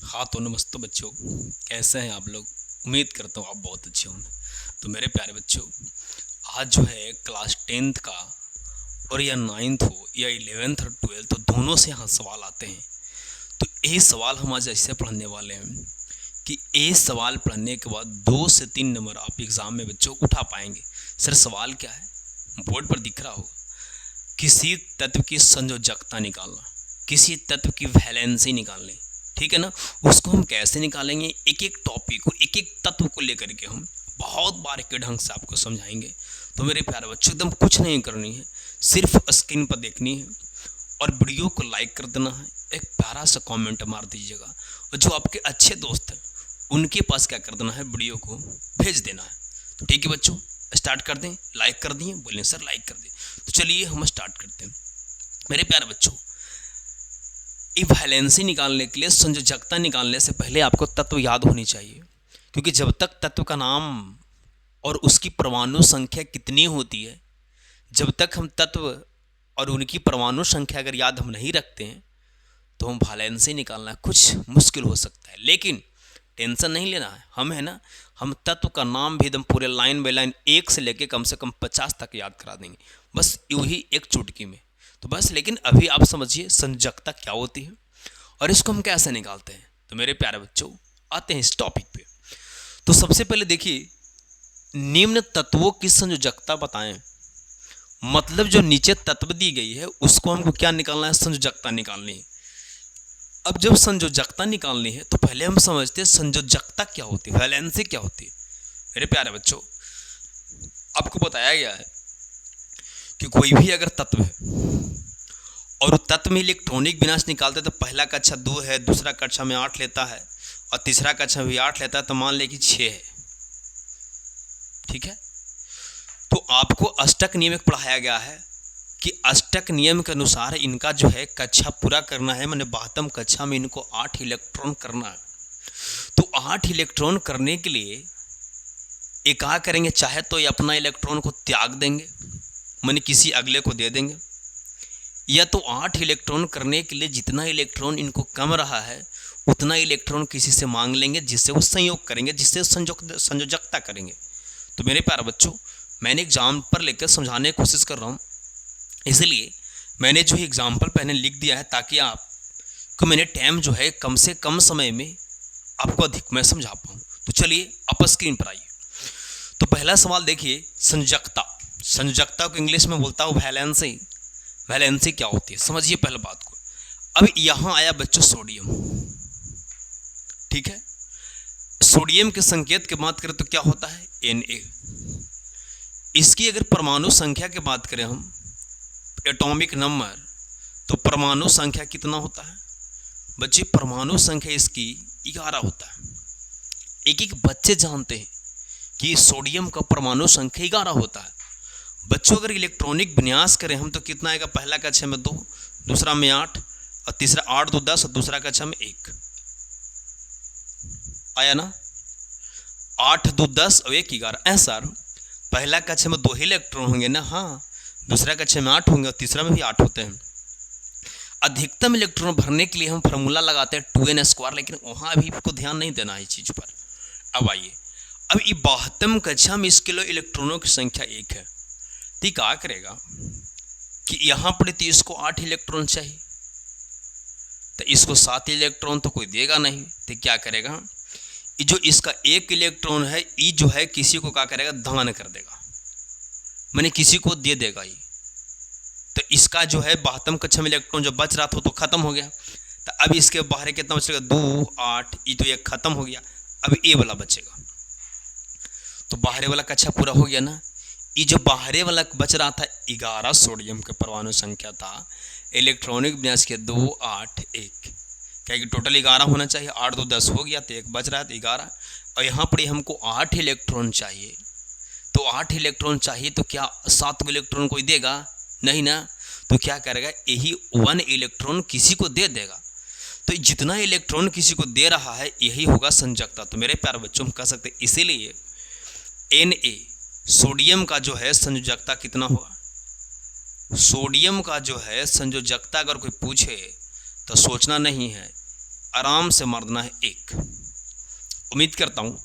हाँ तो नमस्ते बच्चों, कैसे हैं आप लोग। उम्मीद करता हूँ आप बहुत अच्छे होंगे। तो मेरे प्यारे बच्चों, आज जो है क्लास 10th का और या 9th हो या 11th और 12th तो दोनों से यहाँ सवाल आते हैं। तो ये सवाल हम आज ऐसे पढ़ने वाले हैं कि ये सवाल पढ़ने के बाद 2 से 3 नंबर आप एग्ज़ाम में बच्चों उठा पाएंगे। सर सवाल क्या है, बोर्ड पर दिख रहा होगा। किसी तत्व की संयोजकता निकालना, किसी तत्व की वैलेंसी निकालनी, ठीक है ना। उसको हम कैसे निकालेंगे, एक एक टॉपिक को, एक एक तत्व को लेकर के हम बहुत बारीकी ढंग से आपको समझाएंगे। तो मेरे प्यारे बच्चों, एकदम कुछ नहीं करनी है, सिर्फ स्क्रीन पर देखनी है और वीडियो को लाइक कर देना है, एक प्यारा सा कमेंट मार दीजिएगा और जो आपके अच्छे दोस्त हैं उनके पास क्या कर देना है, वीडियो को भेज देना है। तो ठीक है बच्चों, स्टार्ट कर दें। लाइक कर दिए, बोलें सर लाइक कर दें। तो चलिए हम स्टार्ट करते हैं। मेरे प्यारे बच्चों, वैलेंसी निकालने के लिए, संयोजकता निकालने से पहले आपको तत्व याद होनी चाहिए, क्योंकि जब तक तत्व का नाम और उसकी परमाणु संख्या कितनी होती है, जब तक हम तत्व और उनकी परमाणु संख्या अगर याद हम नहीं रखते हैं तो हम वैलेंसी निकालना कुछ मुश्किल हो सकता है। लेकिन टेंशन नहीं लेना है, हम है ना, हम तत्व का नाम भी एकदम पूरे लाइन बाय लाइन 1 से लेके कम से कम 50 तक याद करा देंगे, बस यूं ही एक चुटकी में। तो बस, लेकिन अभी आप समझिए संयोजकता क्या होती है और इसको हम कैसे निकालते हैं। तो मेरे प्यारे बच्चों, आते हैं इस टॉपिक पे। तो सबसे पहले देखिए, निम्न तत्वों की संयोजकता बताएं। मतलब जो नीचे तत्व दी गई है उसको हमको क्या निकालना है, संयोजकता निकालनी है। अब जब संयोजकता निकालनी है तो पहले हम समझते हैं संयोजकता क्या होती है, वैलेंसी क्या होती है। मेरे प्यारे बच्चों, आपको बताया गया है कि कोई भी अगर तत्व है और तत्व में इलेक्ट्रॉनिक विन्यास निकालते तो पहला कक्षा 2 है, दूसरा कक्षा में 8 लेता है और तीसरा कक्षा में भी 8 लेता है, तो मान ले कि 6 है, ठीक है। तो आपको अष्टक नियम पढ़ाया गया है कि अष्टक नियम के अनुसार इनका जो है कक्षा पूरा करना है, मैंने 12वीं कक्षा में इनको 8 इलेक्ट्रॉन करना है। तो 8 इलेक्ट्रॉन करने के लिए ये क्या करेंगे, चाहे तो ये अपना इलेक्ट्रॉन को त्याग देंगे, मैंने किसी अगले को दे देंगे, या तो 8 इलेक्ट्रॉन करने के लिए जितना इलेक्ट्रॉन इनको कम रहा है उतना इलेक्ट्रॉन किसी से मांग लेंगे, जिससे वो संयोग करेंगे, जिससे संयोजकता करेंगे। तो मेरे प्यारे बच्चों, मैंने एग्जाम्पल लेकर समझाने की कोशिश कर रहा हूँ, इसलिए मैंने जो एग्जाम्पल पहले लिख दिया है ताकि आपको मैंने टाइम जो है कम से कम समय में आपको अधिक मैं समझा पाऊँ। तो चलिए आप स्क्रीन पर आइए। तो पहला सवाल देखिए, संयोजकता। संयोजकता को इंग्लिश में बोलता हूँ वैलेंसी। वैलेंसी क्या होती है, समझिए पहले बात को। अब यहाँ आया बच्चों सोडियम, ठीक है। सोडियम के संकेत की बात करें तो क्या होता है, Na। इसकी अगर परमाणु संख्या की बात करें हम, एटॉमिक नंबर, तो परमाणु संख्या कितना होता है बच्चे, परमाणु संख्या इसकी 11 होता है। एक एक बच्चे जानते हैं कि सोडियम का परमाणु संख्या 11 होता है। बच्चों अगर इलेक्ट्रॉनिक विन्यास करें हम तो कितना आएगा, पहला कक्षा में 2, दूसरा में 8 और तीसरा 8 2 10 और दूसरा कक्षा में 1 आया ना, 8 2 10 और 1 11। ऐसा पहला कक्षा में 2 ही इलेक्ट्रॉन होंगे ना, हाँ, दूसरा कक्षा में 8 होंगे और तीसरा में भी 8 होते हैं। अधिकतम इलेक्ट्रॉन भरने के लिए हम फार्मूला लगाते हैं 2n², लेकिन वहाँ भी आपको ध्यान नहीं देना है इस चीज़ पर। अब आइए, अब ये 72वीं कक्षा में इसके लिए इलेक्ट्रॉनों की संख्या 1 है, तो क्या करेगा कि यहाँ पर तो इसको 8 इलेक्ट्रॉन चाहिए, तो इसको 7 इलेक्ट्रॉन तो कोई देगा नहीं, तो क्या करेगा, ये जो इसका 1 इलेक्ट्रॉन है ये जो है किसी को क्या करेगा, दान कर देगा, मैंने किसी को दे देगा ये। तो इसका जो है 72वीं कक्षा में इलेक्ट्रॉन जो बच रहा था तो खत्म हो गया। तो अब इसके बाहर कितना बचेगा, 2 8, ये तो 1 खत्म हो गया, अब ये वाला बचेगा। तो बाहरी वाला कक्षा पूरा हो गया ना। ये जो बाहरी वाला बच रहा था 11 सोडियम के परमाणु संख्या था, इलेक्ट्रॉनिक विन्यास के 2 8 1, क्या कि टोटल 11 होना चाहिए, 8 2 10 हो गया, तो 1 बच रहा है तो 11। और यहाँ पर हमको 8 इलेक्ट्रॉन चाहिए, तो 8 इलेक्ट्रॉन चाहिए तो क्या 7 इलेक्ट्रॉन कोई देगा नहीं ना, तो क्या करेगा, यही 1 इलेक्ट्रॉन किसी को दे देगा। तो जितना इलेक्ट्रॉन किसी को दे रहा है यही होगा संयोजकता। तो मेरे प्यारे बच्चों हम कह सकते हैं, इसीलिए Na सोडियम का जो है संयोजकता कितना होगा, सोडियम का जो है संयोजकता अगर कोई पूछे तो सोचना नहीं है, आराम से मार देना है 1। उम्मीद करता हूँ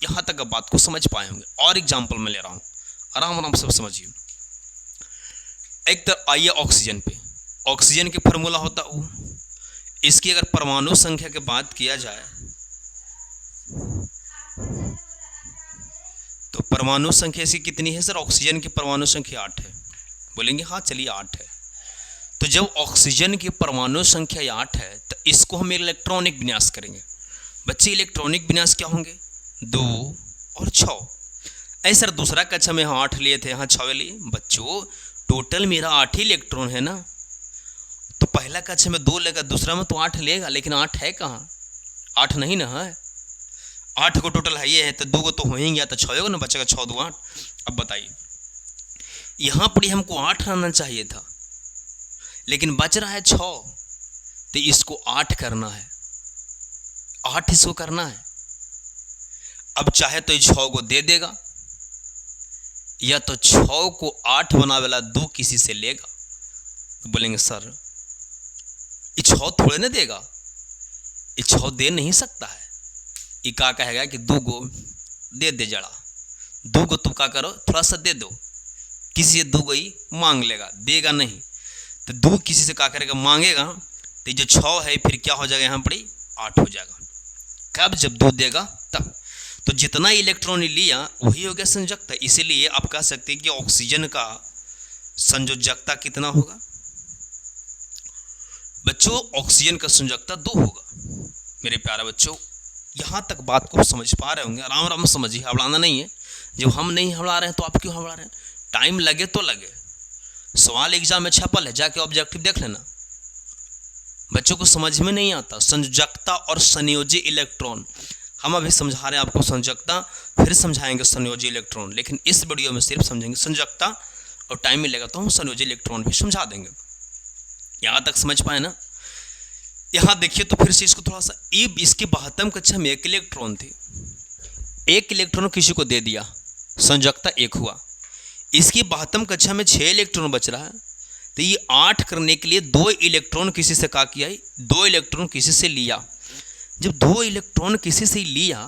यहाँ तक अब बात को समझ पाए होंगे। और एग्जाम्पल मैं ले रहा हूँ, आराम आराम से समझिए। एक तरह आइए ऑक्सीजन पे। ऑक्सीजन की फार्मूला होता है O। इसकी अगर परमाणु संख्या की बात किया जाए तो परमाणु संख्या इसकी कितनी है सर? ऑक्सीजन की परमाणु संख्या 8 है। बोलेंगे हाँ चलिए 8 है। तो जब ऑक्सीजन की परमाणु संख्या 8 है तो इसको हम इलेक्ट्रॉनिक विन्यास करेंगे। बच्चे इलेक्ट्रॉनिक विन्यास क्या होंगे? 2 और 6। ऐसे सर दूसरा कक्षा में यहाँ 8 लिए थे, यहाँ 6 लिए। बच्चों टोटल मेरा 8 ही इलेक्ट्रॉन है ना। तो पहला कक्षा में 2 लेगा, दूसरा में तो 8 लेगा, लेकिन 8 है कहाँ? 8 नहीं ना है। 8 को टोटल है ये है तो 2 को तो हो ही गया, तो 6 होगा ना, बचेगा 6 2 8। अब बताइए यहाँ पर हमको 8 आना चाहिए था, लेकिन बच रहा है 6, तो इसको 8 करना है, 8 इसको करना है। अब चाहे तो 6 को दे देगा, या तो 6 को 8 बनाने वाला 2 किसी से लेगा। तो बोलेंगे सर ये 6 थोड़े ना देगा, ये 6 दे नहीं सकता है। ये क्या कहेगा कि 2 को दे दे, जड़ा 2 को तुम क्या करो थोड़ा सा दे दो, किसी से 2 को ही मांग लेगा, देगा नहीं। तो 2 किसी से क्या करेगा? मांगेगा। तो जो 6 है फिर क्या हो जाएगा? यहाँ पर 8 हो जाएगा। कब? जब 2 देगा तब। तो जितना इलेक्ट्रॉन लिया वही हो गया संयोजकता। इसीलिए आप कह सकते हैं कि ऑक्सीजन का संयोजकता कितना होगा? बच्चों ऑक्सीजन का संयोजकता 2 होगा। मेरे प्यारे बच्चों यहाँ तक बात को समझ पा रहे होंगे। आराम आराम समझिए, हबड़ाना नहीं है। जब हम नहीं हबड़ा रहे हैं तो आप क्यों हबड़ा रहे हैं? टाइम लगे तो लगे, सवाल एग्जाम में छपल है, जाके ऑब्जेक्टिव देख लेना। बच्चों को समझ में नहीं आता संयोजकता और संयोजी इलेक्ट्रॉन। हम अभी समझा रहे हैं आपको संयोजकता, फिर समझाएंगे संयोजी इलेक्ट्रॉन, लेकिन इस वीडियो में सिर्फ समझेंगे संयोजकता, और टाइम मिलेगा तो हम संयोजी इलेक्ट्रॉन भी समझा देंगे। यहाँ तक समझ पाए ना? यहाँ देखिए तो फिर से इसको थोड़ा सा, इसकी 72 कक्षा में 1 इलेक्ट्रॉन थे, 1 इलेक्ट्रॉन किसी को दे दिया, संयोजकता 1 हुआ। इसकी 72 कक्षा में 6 इलेक्ट्रॉन बच रहा है, तो ये 8 करने के लिए 2 इलेक्ट्रॉन किसी से क्या किया? 2 इलेक्ट्रॉन किसी से लिया। जब 2 इलेक्ट्रॉन किसी से लिया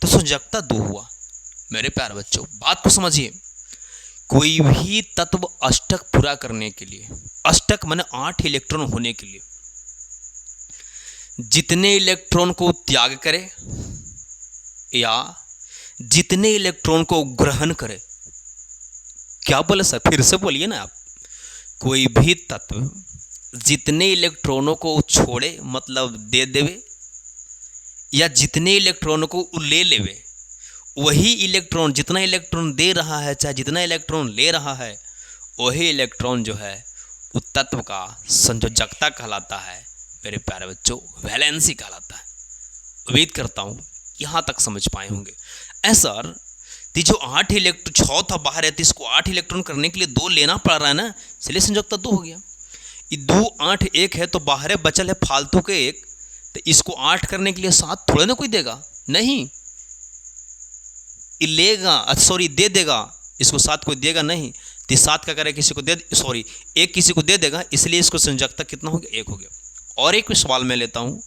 तो संयोजकता 2 हुआ। मेरे प्यारे बच्चों बात को समझिए, कोई भी तत्व अष्टक पूरा करने के लिए, अष्टक माने 8 इलेक्ट्रॉन होने के लिए, जितने इलेक्ट्रॉन को त्याग करे या जितने इलेक्ट्रॉन को ग्रहण करे, क्या बोले सर? फिर से बोलिए ना आप। कोई भी तत्व जितने इलेक्ट्रॉनों को छोड़े मतलब दे देवे, या जितने इलेक्ट्रॉनों को ले लेवे, वही इलेक्ट्रॉन जितना इलेक्ट्रॉन दे रहा है चाहे जितना इलेक्ट्रॉन ले रहा है, वही इलेक्ट्रॉन जो है उस तत्व का संयोजकता कहलाता है। मेरे प्यारे बच्चों वैलेंसी कहलाता है। उम्मीद करता हूँ यहाँ तक समझ पाए होंगे। ऐसा जो 8 इलेक्ट्रॉन 6 था बाहर है, तो इसको 8 इलेक्ट्रॉन करने के लिए 2 लेना पड़ रहा है ना, इसलिए संयोजकता 2 हो गया। ये 2 8 1 है, तो बाहर है बचल है फालतू के 1, तो इसको 8 करने के लिए 7 थोड़े ना कोई देगा, नहीं ये लेगा, सॉरी दे देगा, इसको 7 कोई देगा नहीं, तो 7 का करे किसी को दे, सॉरी 1 किसी को दे देगा, इसलिए इसको संयोजकता कितना हो गया? 1 हो गया। और एक सवाल मैं लेता हूँ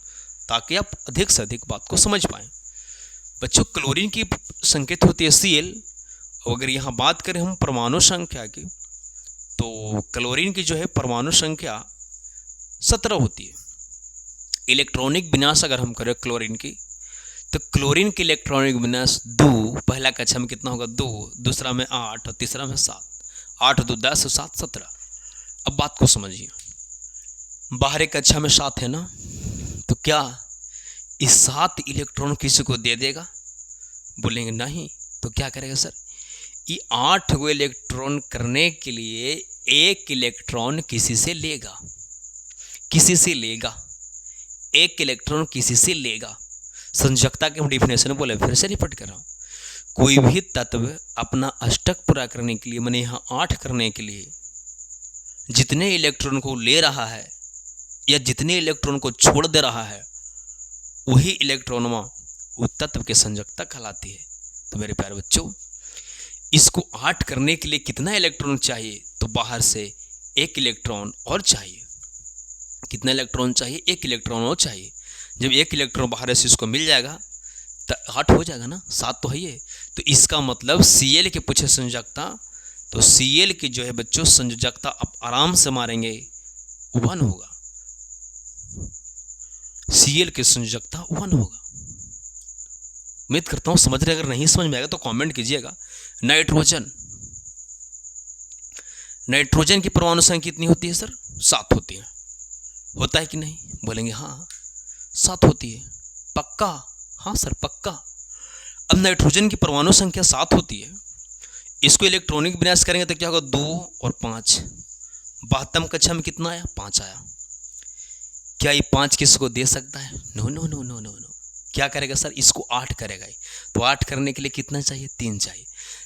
ताकि आप अधिक से अधिक बात को समझ पाएँ। बच्चों क्लोरीन की संकेत होती है Cl, और अगर यहाँ बात करें हम परमाणु संख्या की, तो क्लोरीन की जो है परमाणु संख्या 17 होती है। इलेक्ट्रॉनिक विन्यास अगर हम करें क्लोरीन की, तो क्लोरीन की इलेक्ट्रॉनिक विन्यास 2, पहला कक्षा में कितना होगा? 2, दूसरा में 8 और तीसरा में 7। 8 2 10 और 7 17। अब बात को समझिए, बाहरी कक्षा में 7 है ना, तो क्या इस 7 इलेक्ट्रॉन किसी को दे देगा? बोलेंगे नहीं, तो क्या करेगा सर? ये 8 को इलेक्ट्रॉन करने के लिए 1 इलेक्ट्रॉन किसी से लेगा, किसी से लेगा, 1 इलेक्ट्रॉन किसी से लेगा। संयोजकता के हम डिफिनेशन बोले, फिर से रिपीट कर रहा हूँ। कोई भी तत्व अपना अष्टक पूरा करने के लिए, मैंने यहाँ 8 करने के लिए जितने इलेक्ट्रॉन को ले रहा है या जितने इलेक्ट्रॉन को छोड़ दे रहा है, वही इलेक्ट्रॉन उस तत्व के संयोजकता कहलाती है। तो मेरे प्यारे बच्चों इसको 8 करने के लिए कितना इलेक्ट्रॉन चाहिए? तो बाहर से 1 इलेक्ट्रॉन और चाहिए। कितना इलेक्ट्रॉन चाहिए? 1 इलेक्ट्रॉन और चाहिए। जब एक इलेक्ट्रॉन बाहर से इसको मिल जाएगा तो 8 हो जाएगा ना, 7 तो है ये। तो इसका मतलब Cl के पूछे संयोजकता, तो Cl की जो है बच्चों संयोजकता आप आराम से मारेंगे 1 होगा, Cl की संयोजकता 1 होगा। उम्मीद करता हूँ समझ रहे, अगर नहीं समझ में आएगा तो कमेंट कीजिएगा। नाइट्रोजन, नाइट्रोजन की परमाणु संख्या कितनी होती है सर? 7 होती है। होता है कि नहीं? बोलेंगे हाँ 7 होती है। पक्का? हाँ सर पक्का। अब नाइट्रोजन की परमाणु संख्या 7 होती है, इसको इलेक्ट्रॉनिक विन्यास करेंगे तो क्या होगा? 2 और 5। 72 कक्षा में कितना आया? 5 आया। क्या ये 5 किसको दे सकता है? No no no no no no. क्या करेगा सर? इसको 8 करेगा। तो 8 करने के लिए कितना चाहिए? 3 चाहिए।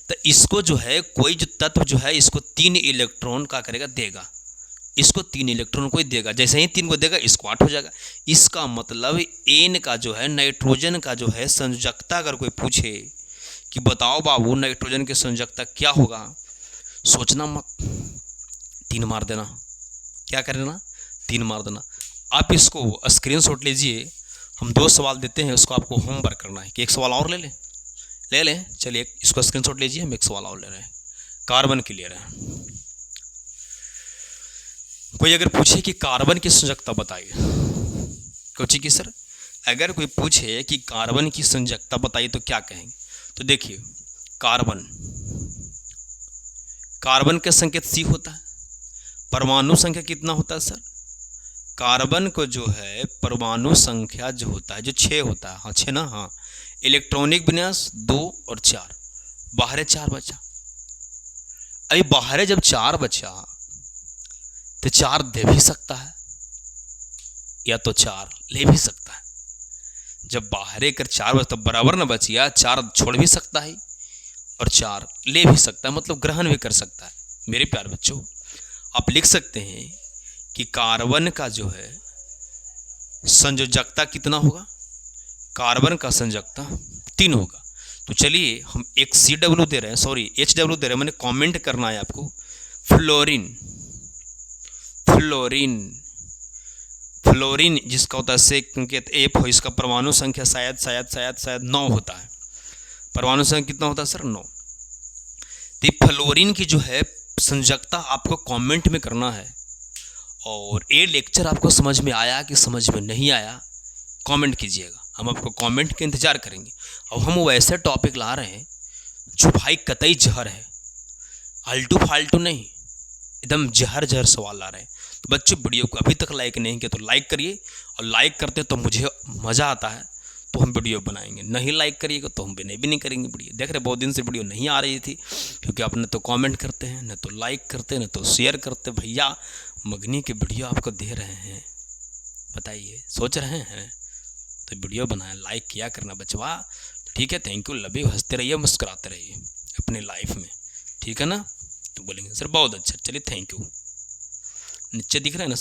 तो इसको जो है कोई जो तत्व जो है इसको 3 इलेक्ट्रॉन का करेगा, देगा। इसको 3 इलेक्ट्रॉन को देगा, जैसे ही 3 को देगा इसको 8 हो जाएगा। इसका मतलब एन का जो है नाइट्रोजन का जो है संयोजकता अगर कोई पूछे कि बताओ बाबू नाइट्रोजन की संयोजकता क्या होगा, सोचना मत, 3 मार देना। क्या कर देना? 3 मार देना। आप इसको स्क्रीनशॉट लीजिए, हम 2 सवाल देते हैं, उसको आपको होमवर्क करना है कि एक सवाल और ले लें। चलिए इसको स्क्रीनशॉट लीजिए, हम एक सवाल और ले रहे हैं, कार्बन के ले रहे हैं। कोई अगर पूछे कि कार्बन की संयोजकता बताइए, पूछे कि सर अगर कोई पूछे कि कार्बन की संयोजकता बताइए तो क्या कहेंगे? तो देखिए कार्बन का संकेत C होता है। परमाणु संख्या कितना होता है सर? कार्बन को जो है परमाणु संख्या जो होता है जो 6 होता है। हाँ 6 ना? हाँ। इलेक्ट्रॉनिक विन्यास 2 और 4, बाहर 4 बचा। अभी बाहर जब 4 बचा तो 4 दे भी सकता है या तो 4 ले भी सकता है। जब बाहर कर 4 बचता बराबर ना बचिया, 4 छोड़ भी सकता है और 4 ले भी सकता है, मतलब ग्रहण भी कर सकता है। मेरे प्यारे बच्चों, आप लिख सकते हैं कि कार्बन का जो है संयोजकता कितना होगा? कार्बन का संयोजकता 3 होगा। तो चलिए हम एक CW दे रहे हैं, सॉरी HW दे रहे हैं, मैंने कमेंट करना है आपको। फ्लोरीन जिसका होता है संकेत F हो, इसका परमाणु संख्या शायद 9 होता है। परमाणु संख्या कितना होता है सर? 9। तो फ्लोरीन की जो है संयोजकता आपको कमेंट में करना है। और ये लेक्चर आपको समझ में आया कि समझ में नहीं आया, कमेंट कीजिएगा, हम आपको कमेंट के इंतजार करेंगे। और हम वैसे टॉपिक ला रहे हैं जो भाई कतई जहर है, आल्टू फाल्टू नहीं, एकदम जहर सवाल ला रहे हैं। तो बच्चों वीडियो को अभी तक लाइक नहीं किया तो लाइक करिए, और लाइक करते तो मुझे मज़ा आता है तो हम वीडियो बनाएंगे, नहीं लाइक करिएगा तो हम भी नहीं करेंगे वीडियो। देख रहे बहुत दिन से वीडियो नहीं आ रही थी क्योंकि आप न तो कमेंट करते हैं, न तो लाइक करते, न तो शेयर करते। भैया मगनी की वीडियो आपको दे रहे हैं, बताइए सोच रहे हैं तो वीडियो बनाए, लाइक किया करना बचवा। ठीक है, थैंक यू, लव यू। हंसते रहिए, मुस्कुराते रहिए अपनी लाइफ में, ठीक है ना? तो बोलेंगे सर बहुत अच्छा, चलिए थैंक यू। नीचे दिख रहा है ना सर?